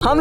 अभी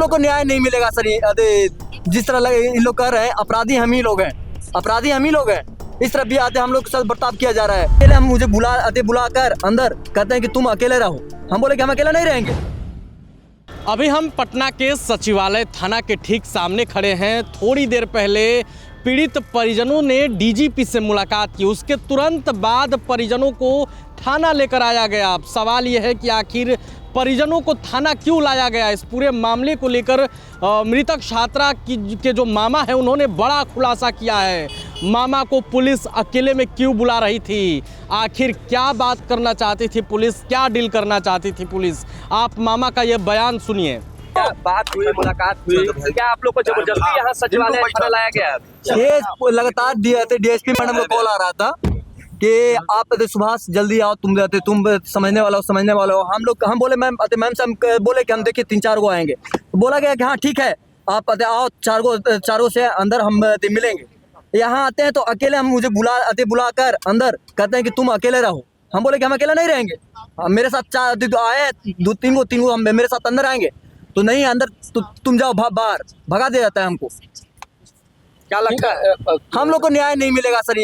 हम पटना के सचिवालय थाना के ठीक सामने खड़े हैं। थोड़ी देर पहले पीड़ित परिजनों ने डीजीपी से मुलाकात की, उसके तुरंत बाद परिजनों को थाना लेकर आया गया। अब सवाल यह है कि आखिर परिजनों को थाना क्यों लाया गया। इस पूरे मामले को लेकर मृतक छात्रा के जो मामा है उन्होंने बड़ा खुलासा किया है। मामा को पुलिस अकेले में क्यों बुला रही थी, आखिर क्या बात करना चाहती थी पुलिस, क्या डील करना चाहती थी पुलिस, आप मामा का यह बयान सुनिए। क्या बात हुई, मुलाकात हुई, क्या आप लोग को जबरदस्ती यहाँ सचिवालय थाना लाया गया? ये लगातार डीएसपी मैडम को कॉल आ रहा था कि आप सुभाष जल्दी आओ, तुम समझने वाले हो। हम बोले मैम से हम बोले कि हम देखिए 3-4 गो आएंगे। तो बोला गया कि हाँ ठीक है आप आओ, 4 गो से अंदर हम मिलेंगे। यहाँ आते हैं तो अकेले हम मुझे बुलाकर अंदर कहते हैं कि तुम अकेले रहो। हम बोले कि हम अकेले नहीं रहेंगे, मेरे साथ आए 2-3 गो हम मेरे साथ अंदर आएंगे। तो नहीं अंदर तो तुम जाओ बाहर, भगा दे जाता है हमको। क्या लगता है हम लोग को न्याय नहीं मिलेगा सर।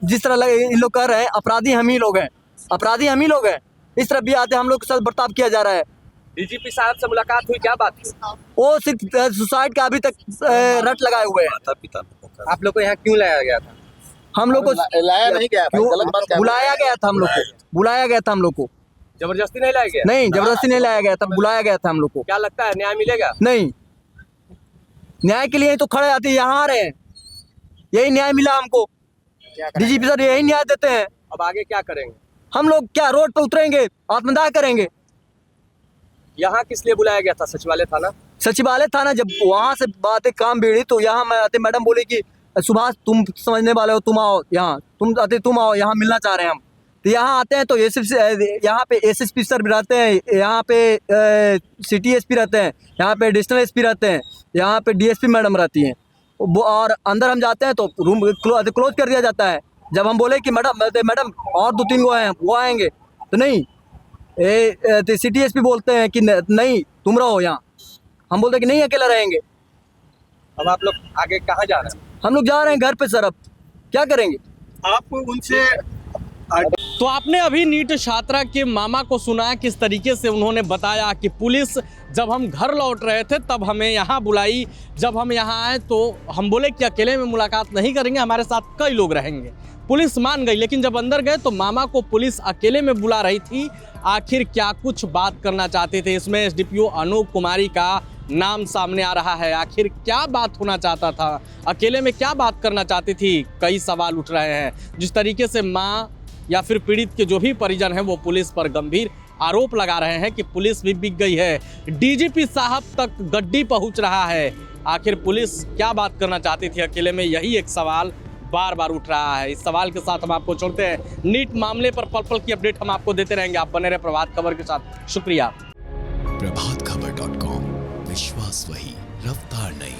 जिस तरह इन लोग कह रहे हैं अपराधी हम ही लोग हैं, अपराधी हम ही लोग हैं। इस तरह भी आते हम लोग के साथ बर्ताव किया जा रहा है। डीजीपी साहब से मुलाकात हुई, क्या बात हुई? वो सिर्फ सुसाइड का अभी तक रट लगाए हुए हैं। आप लोग को यहाँ क्यों लाया गया था? हम लोग को लाया नहीं गया था, गलत बात क्या है? बुलाया गया था, हम लोग को जबरदस्ती नहीं लाया गया? नहीं, जबरदस्ती नहीं लाया गया था, बुलाया गया था हम लोग को। क्या लगता है न्याय मिलेगा? नहीं, न्याय के लिए तो खड़े आते यहाँ आ रहे हैं, यही न्याय मिला हमको। डीजीपी सर यही न्याय देते हैं। अब आगे क्या करेंगे? हम लोग क्या रोड पे उतरेंगे, आत्मदाह करेंगे। यहाँ किस लिए बुलाया गया था सचिवालय थाना? सचिवालय थाना जब वहाँ से बातें काम बिगड़ी तो यहाँ मैं आते मैडम बोले कि सुभाष तुम समझने वाले हो, तुम आओ यहाँ, तुम आओ यहाँ मिलना चाह रहे हैं हम। तो यहाँ आते हैं तो यहाँ पे एसएसपी सर भी रहते हैं, यहाँ पे सिटी एसपी रहते हैं, यहाँ पे एडिशनल एसपी रहते हैं, यहाँ पे डीएसपी मैडम रहती हैं। और अंदर हम जाते हैं तो रूम क्लोज कर दिया जाता है। जब हम बोले कि मैडम और 2-3 गो हैं वो आएंगे, तो नहीं, सिटी एसपी बोलते हैं कि नहीं तुम रहो यहाँ। हम बोलते हैं कि नहीं अकेला रहेंगे। अब आप लोग आगे कहाँ जा रहे हैं? हम लोग जा रहे हैं घर पे सर, अब क्या करेंगे? आप उनसे तो आपने अभी नीट छात्रा के मामा को सुना किस तरीके से उन्होंने बताया कि पुलिस जब हम घर लौट रहे थे तब हमें यहाँ बुलाई। जब हम यहाँ आए तो हम बोले कि अकेले में मुलाकात नहीं करेंगे, हमारे साथ कई लोग रहेंगे। पुलिस मान गई, लेकिन जब अंदर गए तो मामा को पुलिस अकेले में बुला रही थी। आखिर क्या कुछ बात करना चाहते थे, इसमें एसडीपीओ अनूप कुमारी का नाम सामने आ रहा है। आखिर क्या बात होना चाहता था, अकेले में क्या बात करना चाहती थी, कई सवाल उठ रहे हैं। जिस तरीके से माँ या फिर पीड़ित के जो भी परिजन हैं वो पुलिस पर गंभीर आरोप लगा रहे हैं कि पुलिस भी बिक गई है, डीजीपी साहब तक गड्डी पहुंच रहा है। आखिर पुलिस क्या बात करना चाहती थी अकेले में, यही एक सवाल बार बार उठ रहा है। इस सवाल के साथ हम आपको छोड़ते हैं। नीट मामले पर पल पल की अपडेट हम आपको देते रहेंगे। आप बने रहे प्रभात खबर के साथ। शुक्रिया। प्रभातखबर.com, विश्वास वही, रफ्तार नहीं।